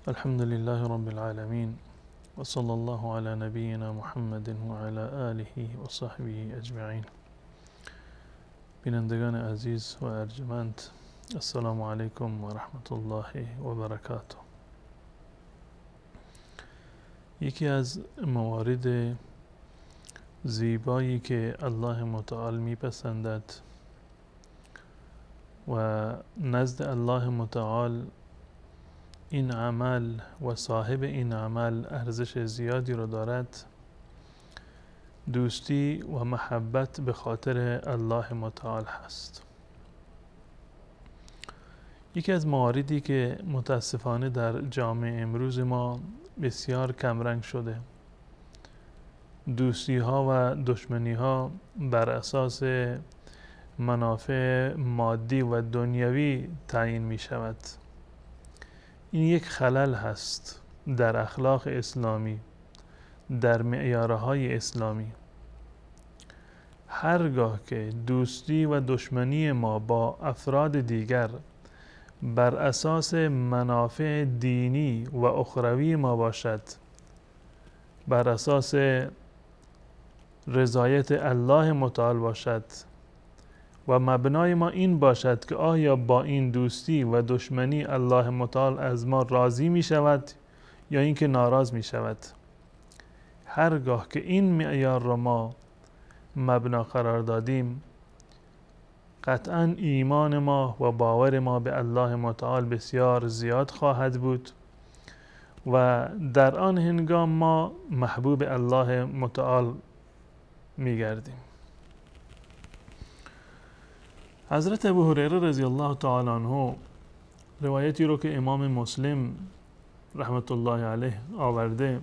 الحمد لله رب العالمين وصلى الله على نبينا محمد وعلى آله وصحبه أجمعين. بینندگان عزیز و ارجمند، السلام علیکم و رحمت الله و برکاته. یکی از موارد زیبایی که الله متعال میپسندد و نزد الله متعال این عمل و صاحب این عمل ارزش زیادی رو دارد، دوستی و محبت به خاطر الله متعال هست. یکی از مواردی که متاسفانه در جامعه امروز ما بسیار کمرنگ شده، دوستی ها و دشمنی ها بر اساس منافع مادی و دنیوی تعیین می شود. این یک خلل هست در اخلاق اسلامی، در معیارهای اسلامی. هرگاه که دوستی و دشمنی ما با افراد دیگر بر اساس منافع دینی و اخروی ما باشد، بر اساس رضایت الله متعال باشد و مبنای ما این باشد که آیا با این دوستی و دشمنی الله متعال از ما راضی می شود یا اینکه ناراض می شود، هرگاه که این معیار را ما مبنا قرار دادیم، قطعا ایمان ما و باور ما به الله متعال بسیار زیاد خواهد بود و در آن هنگام ما محبوب الله متعال می گردیم. حضرت ابو هریره رضی الله تعالی عنه روایتی رو که امام مسلم رحمت الله علیه آورده،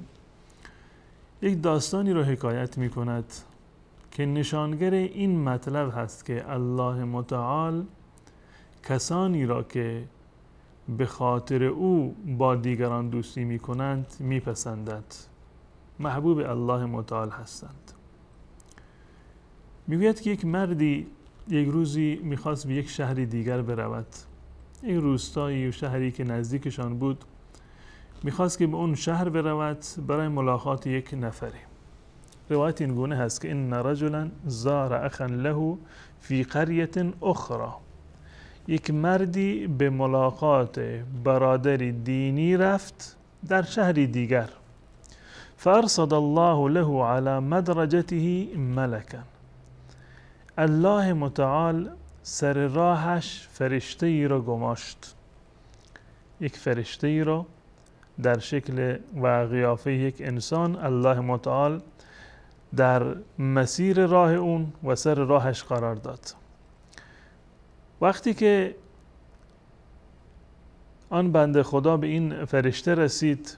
یک داستانی رو حکایت می کند که نشانگر این مطلب هست که الله متعال کسانی را که به خاطر او با دیگران دوستی می کنند می پسندد، محبوب الله متعال هستند. میگوید که یک مردی یک روزی میخواست به یک شهری دیگر برود، یک روستایی و شهری که نزدیکشان بود، میخواست که به اون شهر برود برای ملاقات یک نفری. روایت این گونه هست که ان رجلا زار اخا له فی قریة اخرى، یک مردی به ملاقات برادری دینی رفت در شهری دیگر. فارصد الله له على مدرجته ملکا، الله متعال سر راهش فرشته ای را گماشت. یک فرشته ای را در شکل و قیافه یک انسان الله متعال در مسیر راه اون و سر راهش قرار داد. وقتی که آن بنده خدا به این فرشته رسید،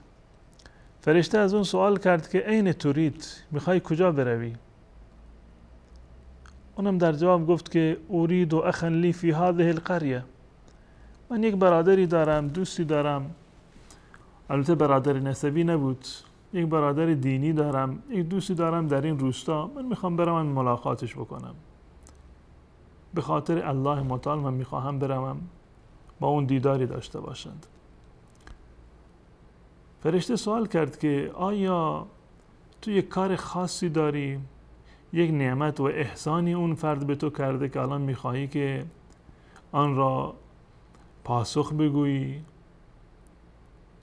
فرشته از اون سوال کرد که این ترید، میخوای کجا بروی؟ اونم در جواب گفت که اريد اخا لی فی هذه القریه، من یک برادری دارم، دوستی دارم، البته برادر نسبی نبود، یک برادر دینی دارم، یک دوستی دارم در این روستا، من میخوام برم ملاقاتش بکنم، به خاطر الله متعال من میخواهم برم با اون دیداری داشته باشند. فرشته سوال کرد که آیا تو یک کار خاصی داری، یک نعمت و احسانی اون فرد به تو کرده که الان میخواهی که آن را پاسخ بگویی،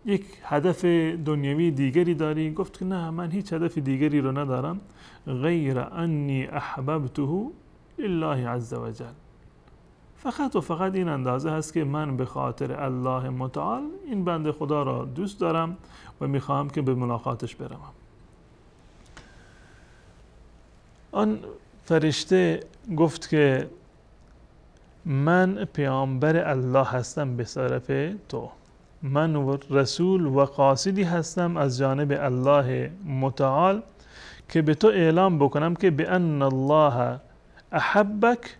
یک هدف دنیوی دیگری داری؟ گفت که نه، من هیچ هدف دیگری رو ندارم غیر انی احببته لله عز وجل، فقط و فقط این اندازه هست که من به خاطر الله متعال این بنده خدا را دوست دارم و میخواهم که به ملاقاتش برم. آن فرشته گفت که من پیامبر الله هستم به طرف تو، من رسول و قاصدی هستم از جانب الله متعال که به تو اعلام بکنم که بأن الله احبک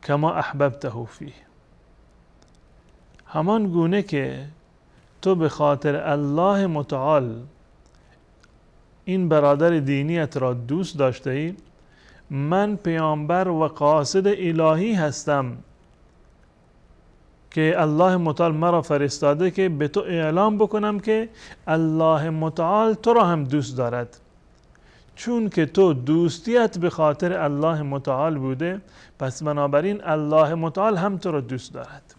کما احببته فیه، همان گونه که تو به خاطر الله متعال این برادر دینیت را دوست داشته ای، من پیامبر و قاصد الهی هستم که الله متعال مرا فرستاده که به تو اعلام بکنم که الله متعال تو را هم دوست دارد. چون که تو دوستیت به خاطر الله متعال بوده، پس بنابراین الله متعال هم تو را دوست دارد.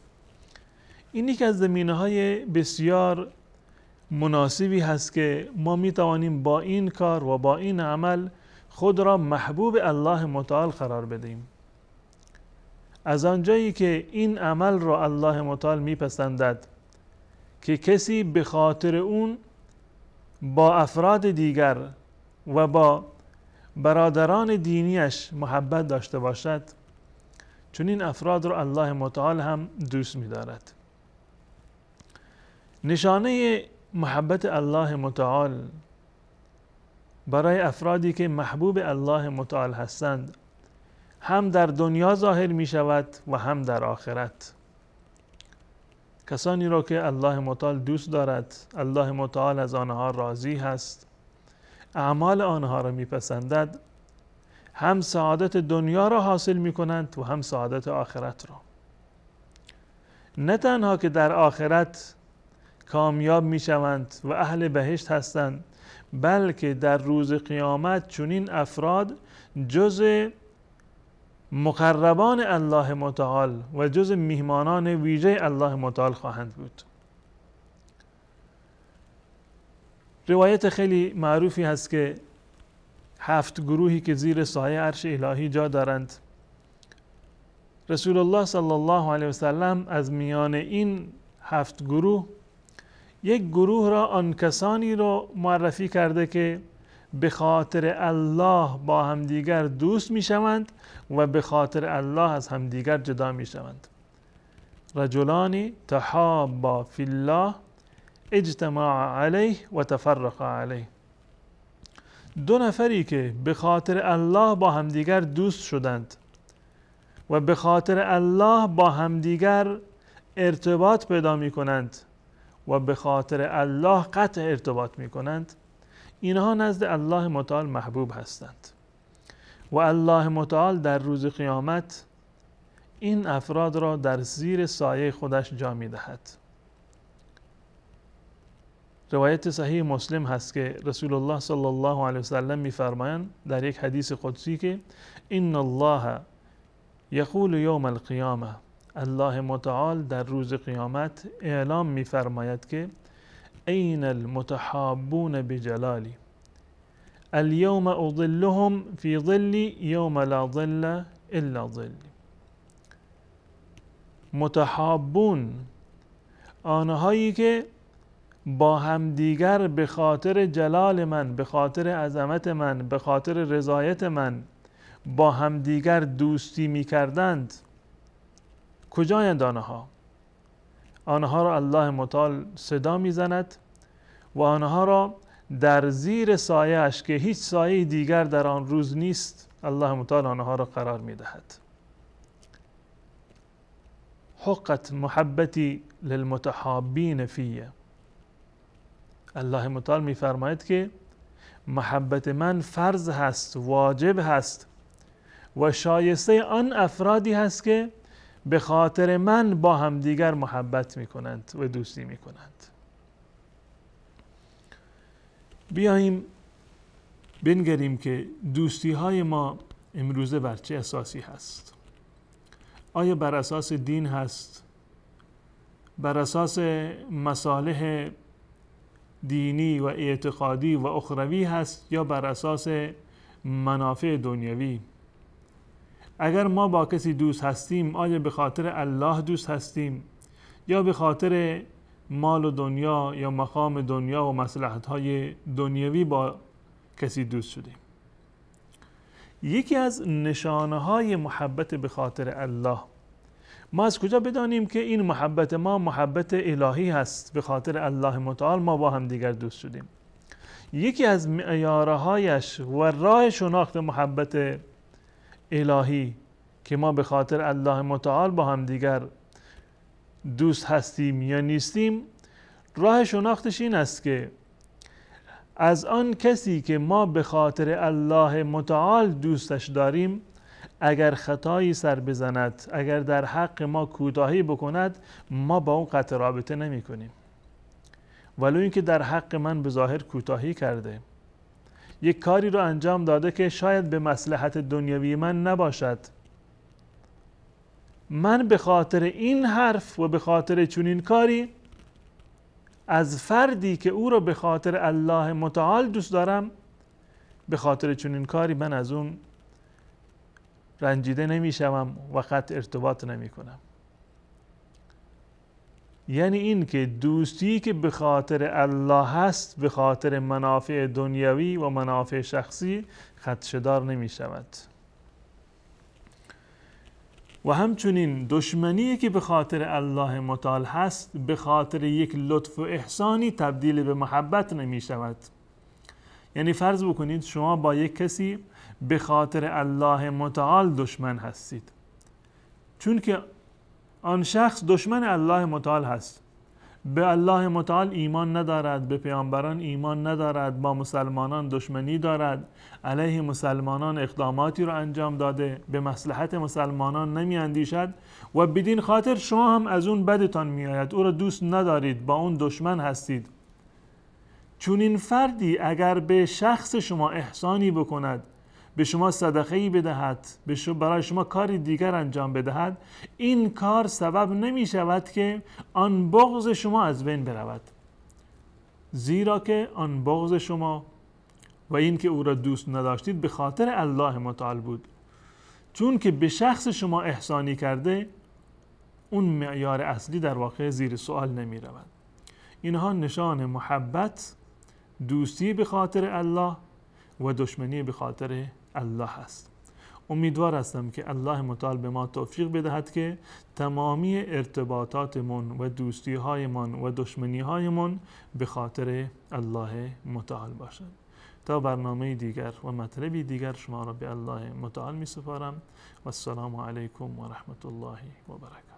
این یک از زمینه‌های بسیار مناسبی هست که ما می توانیم با این کار و با این عمل خود را محبوب الله متعال قرار بدهیم. از آنجایی که این عمل را الله متعال میپسندد که کسی به خاطر اون با افراد دیگر و با برادران دینیش محبت داشته باشد، چون این افراد را الله متعال هم دوست می‌دارد. نشانه محبت الله متعال برای افرادی که محبوب الله متعال هستند هم در دنیا ظاهر می شود و هم در آخرت. کسانی را که الله متعال دوست دارد، الله متعال از آنها راضی هست، اعمال آنها را می پسندد، هم سعادت دنیا را حاصل می کنند و هم سعادت آخرت را. نه تنها که در آخرت کامیاب می شوند و اهل بهشت هستند، بلکه در روز قیامت چنین افراد جز مقربان الله متعال و جز میهمانان ویژه الله متعال خواهند بود. روایت خیلی معروفی هست که 7 گروهی که زیر سایه عرش الهی جا دارند، رسول الله صلی الله علیه و سلم از میان این 7 گروه یک گروه را، آن کسانی را معرفی کرده که به خاطر الله با همدیگر دوست می شوند و به خاطر الله از همدیگر جدا می شوند. رجلان تحابا فی الله اجتماع علیه و تفرق علیه. 2 نفری که به خاطر الله با همدیگر دوست شدند و به خاطر الله با همدیگر ارتباط پیدا می کنند و به خاطر الله قطع ارتباط می کنند، اینها نزد الله متعال محبوب هستند و الله متعال در روز قیامت این افراد را در زیر سایه خودش جا می دهد. روایت صحیح مسلم هست که رسول الله صلی الله علیه و سلم می فرمایند در یک حدیث قدسی که ان الله یقول یوم القیامه، الله متعال در روز قیامت اعلام می فرماید که این المتحابون بجلالی اليوم اظلهم فی ظلی یوم لا ظل الا ظلی. متحابون، آنهایی که با همدیگر به خاطر جلال من، به خاطر عظمت من، به خاطر رضایت من با همدیگر دوستی می کردند. کجایند آنها؟ آنها را الله متعال صدا می زند و آنها را در زیر سایه اش که هیچ سایه دیگر در آن روز نیست، الله متعال آنها را قرار می دهد. حقت محبتی للمتحابین فیه. الله متعال می فرماید که محبت من فرض هست، واجب هست و شایسته آن افرادی هست که به خاطر من با همدیگر محبت می کنند و دوستی می کنند. بیاییم بنگریم که دوستی های ما امروزه بر چه اساسی هست؟ آیا بر اساس دین هست؟ بر اساس مصالح دینی و اعتقادی و اخروی هست یا بر اساس منافع دنیوی؟ اگر ما با کسی دوست هستیم، آیا به خاطر الله دوست هستیم یا به خاطر مال و دنیا یا مقام دنیا و مصلحت‌های دنیوی با کسی دوست شدیم؟ یکی از نشانه‌های محبت به خاطر الله، ما از کجا بدانیم که این محبت ما محبت الهی هست؟ به خاطر الله متعال ما با هم دیگر دوست شدیم. یکی از معیارهایش و راه شناخت محبت الهی که ما به خاطر الله متعال با هم دیگر دوست هستیم یا نیستیم، راه شناختش این است که از آن کسی که ما به خاطر الله متعال دوستش داریم اگر خطایی سر بزند، اگر در حق ما کوتاهی بکند، ما با اون قطع رابطه نمی کنیم، ولو اینکه در حق من به ظاهر کوتاهی کرده، یک کاری رو انجام داده که شاید به مصلحت دنیوی من نباشد، من به خاطر این حرف و به خاطر چنین کاری از فردی که او رو به خاطر الله متعال دوست دارم، به خاطر چنین کاری من از اون رنجیده نمیشم و قطع ارتباط نمی کنم. یعنی این که دوستی که به خاطر الله هست به خاطر منافع دنیوی و منافع شخصی خدشه‌دار نمی شود. و همچنین دشمنی که به خاطر الله متعال هست به خاطر یک لطف و احسانی تبدیل به محبت نمی شود. یعنی فرض بکنید شما با یک کسی به خاطر الله متعال دشمن هستید، چون که آن شخص دشمن الله متعال هست، به الله متعال ایمان ندارد، به پیامبران ایمان ندارد، با مسلمانان دشمنی دارد، علیه مسلمانان اقداماتی را انجام داده، به مصلحت مسلمانان نمی اندیشد و بدین خاطر شما هم از اون بدتان می آید، او را دوست ندارید، با اون دشمن هستید. چون این فردی اگر به شخص شما احسانی بکند، به شما صدقه‌ای بدهد، برای شما کاری دیگر انجام بدهد، این کار سبب نمی شود که آن بغض شما از بین برود، زیرا که آن بغض شما و این که او را دوست نداشتید به خاطر الله متعال بود. چون که به شخص شما احسانی کرده، اون معیار اصلی در واقع زیر سوال نمی رود. اینها نشان محبت، دوستی به خاطر الله و دشمنی به خاطر الله هست. امیدوار هستم که الله متعال به ما توفیق بدهد که تمامی ارتباطاتمون و دوستی هایمون و دشمنی هایمون به خاطر الله متعال باشد. تا برنامه دیگر و مطلبی دیگر شما را به الله متعال می سپارم و السلام علیکم و رحمت الله و برکاته.